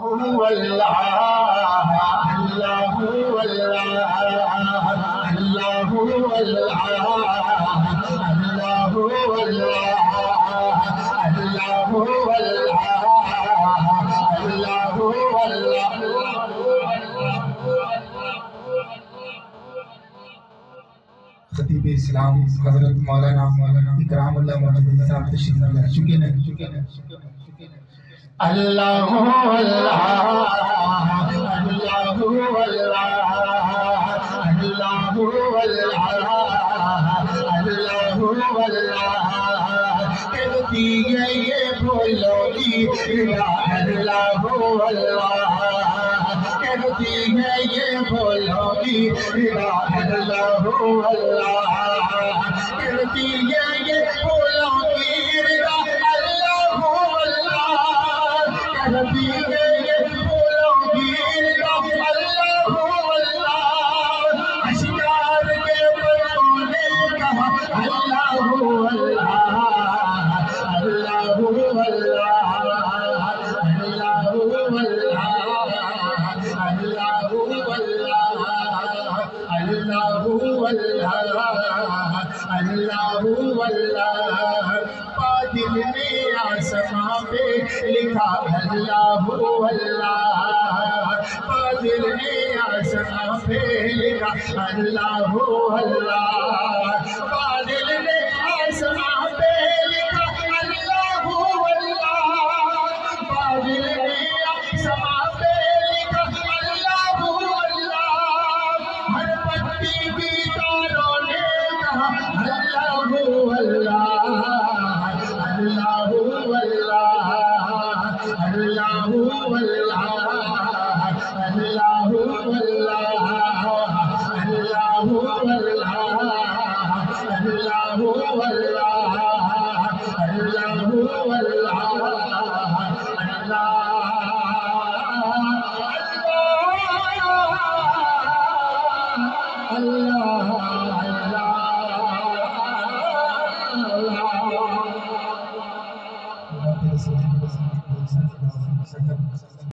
هو الله الله هو الله الله هو الله الله هو الله الله هو الله الله هو خطیب اسلام حضرت مولانا اکرام اللہ موجودی صاحب تشریف لے چکے ہیں. اللہ هو اللہ اللہ هو اللہ اللہ هو اللہ اللہ هو اللہ کہتی ہے یہ بولو اللہ هو اللہ کہتی ہے یہ بولو اللہ هو اللہ کہتی ہے یہ بولو کہتی ہے یہ بولو اللہ هو اللہ اشعار کے بندوں نے کہا اللہ هو اللہ اللہ هو اللہ اللہ هو اللہ اللہ هو اللہ اللہ هو اللہ اللہ هو اللہ بادل نے آسمان پہ لکھا اللہ هو اللہ بادل نے آسمان پہ لکھا اللہ هو اللہ بادل نے آسمان پہ لکھا اللہ هو اللہ بادل نے آسمان پہ لکھا اللہ هو اللہ ہر پتی کی تاروں نے کہا اللہ هو اللہ اللہ هو اللہ اللہ هو اللہ اللہ هو اللہ اللہ هو اللہ اللہ هو اللہ اللہ هو اللہ